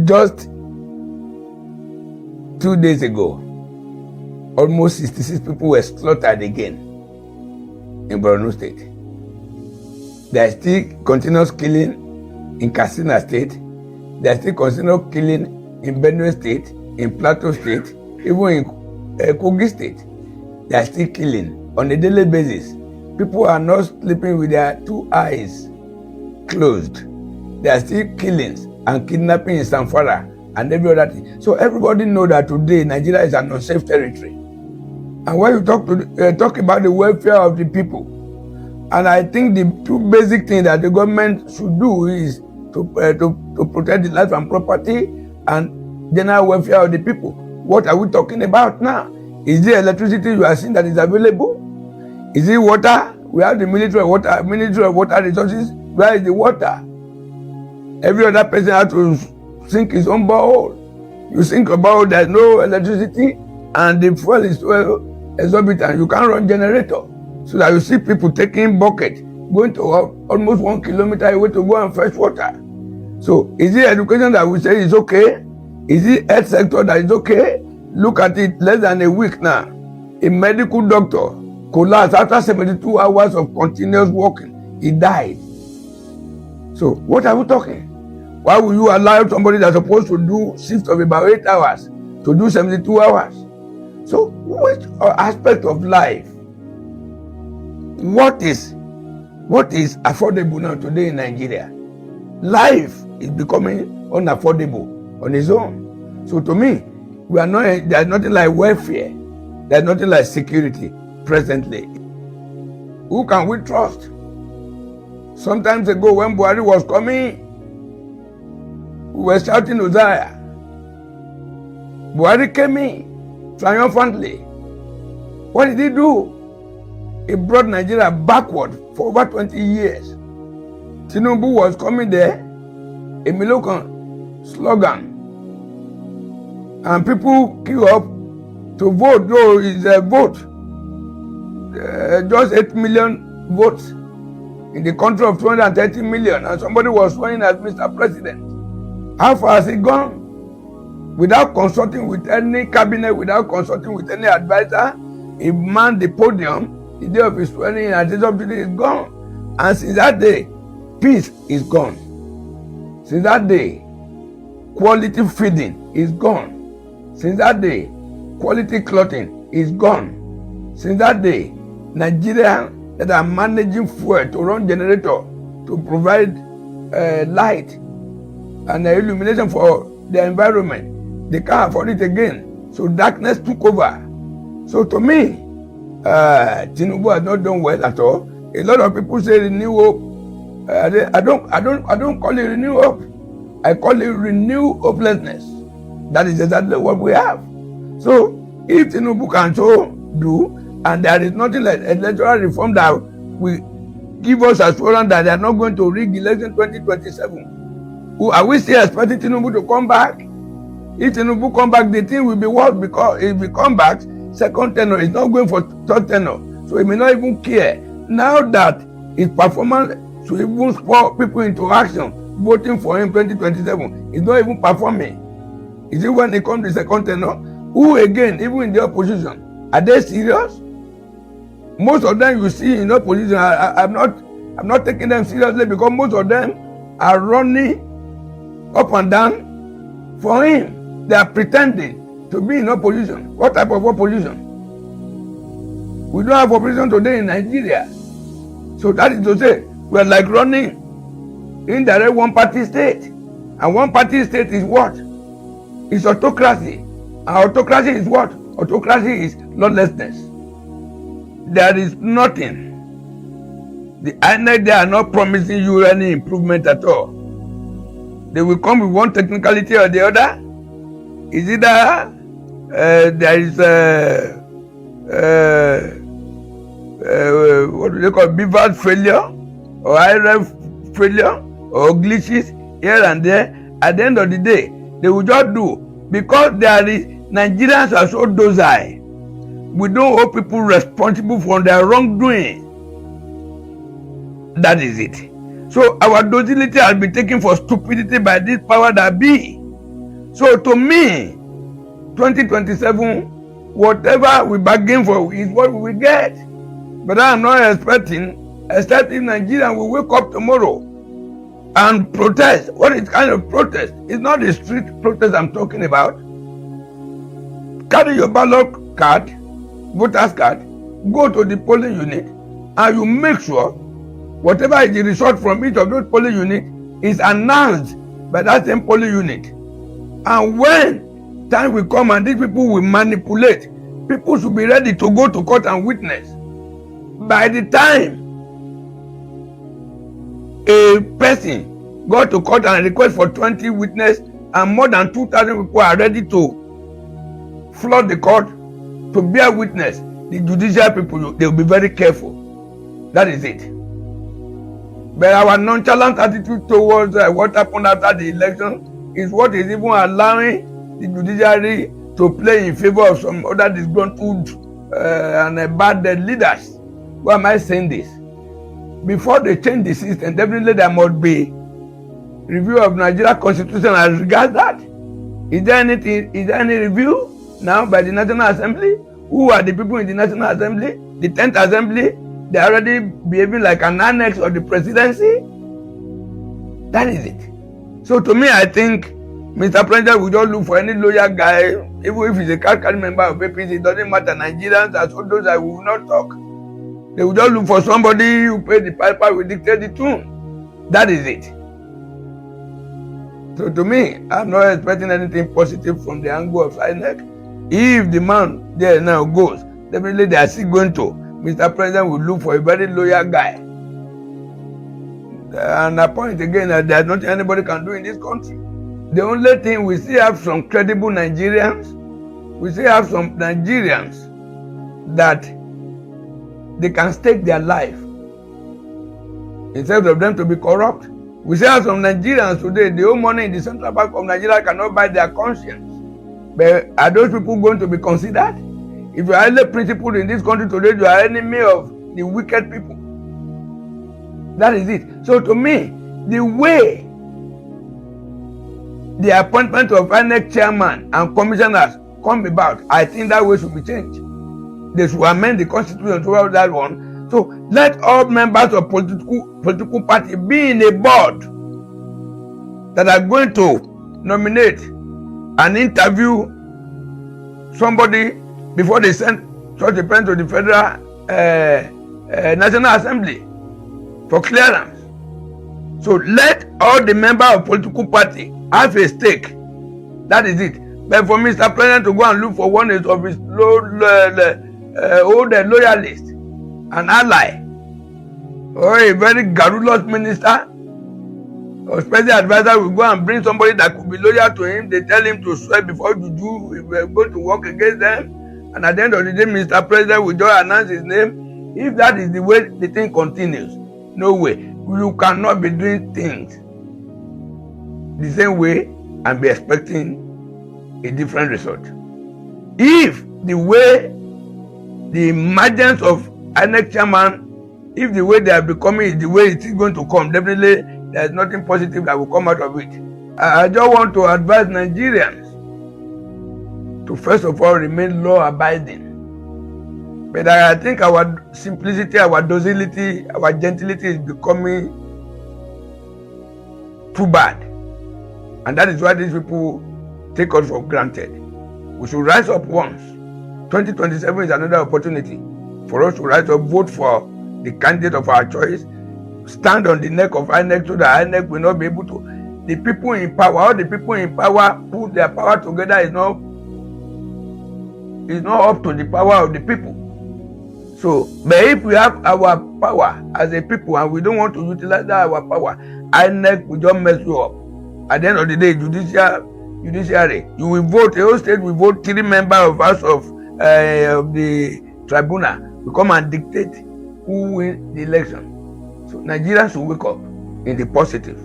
Just 2 days ago, almost 66 people were slaughtered again in Borno State. There is still continuous killing in Katsina State. There is still continuous killing in Benue State, in Plateau State, even in Kogi State. They are still killing on a daily basis. People are not sleeping with their 2 eyes closed. There are still killings and kidnapping in Zamfara and every other thing. So everybody knows that today Nigeria is an unsafe territory. And when you talk about the welfare of the people, and I think the 2 basic things that the government should do is to protect the life and property and general welfare of the people. What are we talking about now? Is there electricity you are seeing that is available? Is it water? We have the Ministry of Water Resources. Where is the water? Every other person has to sink his own borehole. You sink a borehole, there's no electricity, and the fuel is so exorbitant. You can't run generator. So that you see people taking bucket, going to almost 1 kilometer away to go and fetch water. So is it education that we say is okay? Is it health sector that is okay? Look at it, less than a week now. A medical doctor collapsed after 72 hours of continuous walking. He died. So what are we talking? Why will you allow somebody that's supposed to do shift of about 8 hours to do 72 hours? So which aspect of life? What is affordable now today in Nigeria? Life is becoming unaffordable on its own. So to me, there's nothing like welfare. There's nothing like security presently. Who can we trust? Sometimes ago when Buhari was coming, we were shouting Uzziah. Buhari came in triumphantly. What did he do? He brought Nigeria backward for over 20 years. Tinubu was coming there, a Milokan slogan. And people queue up to vote, though it's a vote. Just 8 million votes in the country of 230 million. And somebody was sworn as Mr. President. How far has he gone? Without consulting with any cabinet, without consulting with any advisor, he manned the podium. The day of his swearing in, and the day is gone. And since that day, peace is gone. Since that day, quality feeding is gone. Since that day, quality clothing is gone. Since that day, Nigerians that are managing fuel to run generator to provide light and illumination for the environment, they can't afford it again. So darkness took over. So to me, Tinubu has not done well at all. A lot of people say renew hope. I don't call it renew hope. I call it renew hopelessness. That is exactly what we have. So if Tinubu can so do, and there is nothing like electoral reform that will give us assurance that they are not going to rig election 2027, are we still expecting Tinubu to come back? If Tinubu come back, the thing will be worse, because if he come back, second tenure is not going for third tenure. So he may not even care. Now that his performance should even spur people into action, voting for him 2027, he's not even performing. Is it when he comes to second tenure? Who again, even in the opposition, are they serious? Most of them you see in opposition, I'm not taking them seriously, because most of them are running up and down for him. They are pretending to be in opposition. What type of opposition? We don't have opposition today in Nigeria. So that is to say, we are like running indirect one-party state. And one-party state is what? It's autocracy. And autocracy is what? Autocracy is lawlessness. There is nothing. The INEC, they are not promising you any improvement at all. They will come with one technicality or the other. Is either there is what do they call beaver failure, or IRF failure, or glitches here and there. At the end of the day, they will just do, because there is Nigerians are so docile. We don't hold people responsible for their wrongdoing. That is it. So our docility has been taken for stupidity by this power that be. So to me, 2027, whatever we bargain for is what we will get. But I'm not expecting, except if Nigerians will wake up tomorrow and protest. What is kind of protest? It's not the street protest I'm talking about. Carry your ballot card, voter's card, go to the polling unit, and you make sure whatever is the result from each of those polling units is announced by that same polling unit. And when time will come and these people will manipulate, people should be ready to go to court and witness. By the time a person go to court and request for 20 witnesses and more than 2,000 people are ready to flood the court to bear witness, the judicial people, they will be very careful. That is it. But our nonchalant attitude towards what happened after the election is what is even allowing the judiciary to play in favor of some other disgruntled and bad leaders. Why am I saying this? Before they change the system, definitely there must be review of Nigeria Constitution as regards that. Is there any review now by the National Assembly? Who are the people in the National Assembly? The 10th Assembly? They are already behaving like an annex of the presidency? That is it. So to me, I think Mr. President will just look for any loyal guy, even if he's a card member of APC, it doesn't matter. Nigerians are so those that will not talk. They will just look for somebody who paid the piper, will dictate the tune. That is it. So to me, I'm not expecting anything positive from the angle of INEC. If the man there now goes, definitely they are still going to. Mr. President will look for a very loyal guy. And I point again that there's nothing anybody can do in this country. The only thing, we still have some credible Nigerians. We still have some Nigerians that they can stake their life instead of them to be corrupt. We still have some Nigerians today, the whole money in the Central Bank of Nigeria cannot buy their conscience. But are those people going to be considered? If you are highly principled in this country today, you are enemy of the wicked people. That is it. So to me, the way the appointment of INEC chairman and commissioners come about, I think that way should be changed. They should amend the constitution to that one. So let all members of political party be in a board that are going to nominate and interview somebody before they send such a person to the Federal National Assembly for clearance. So let all the members of political party have a stake. That is it. But for Mr. President to go and look for one of his old loyalists, an ally, or a very garrulous minister, or special advisor will go and bring somebody that could be loyal to him. They tell him to swear before you do, if we're going to work against them. And at the end of the day, Mr. President will just announce his name. If that is the way the thing continues, no way. You cannot be doing things the same way and be expecting a different result. If the way the emergence of INEC chairman, if the way they are becoming is the way it is going to come, definitely there is nothing positive that will come out of it. I just want to advise Nigerians to first of all remain law-abiding. But I think our simplicity, our docility, our gentility is becoming too bad. And that is why these people take us for granted. We should rise up once. 2027 is another opportunity for us to rise up, vote for the candidate of our choice, stand on the neck of INEC so that INEC will not be able to. The people in power, all the people in power put their power together is not up to the power of the people. So, but if we have our power as a people and we don't want to utilize that our power, INEC will just mess you up. At the end of the day, judiciary, you will vote, the whole state will vote 3 members of House of the tribunal will come and dictate who wins the election. So Nigerians should wake up in the positive.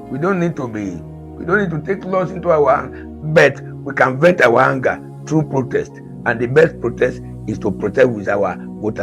We don't need to take laws into our hands, but we can vent our anger through protest. And the best protest is to protest with our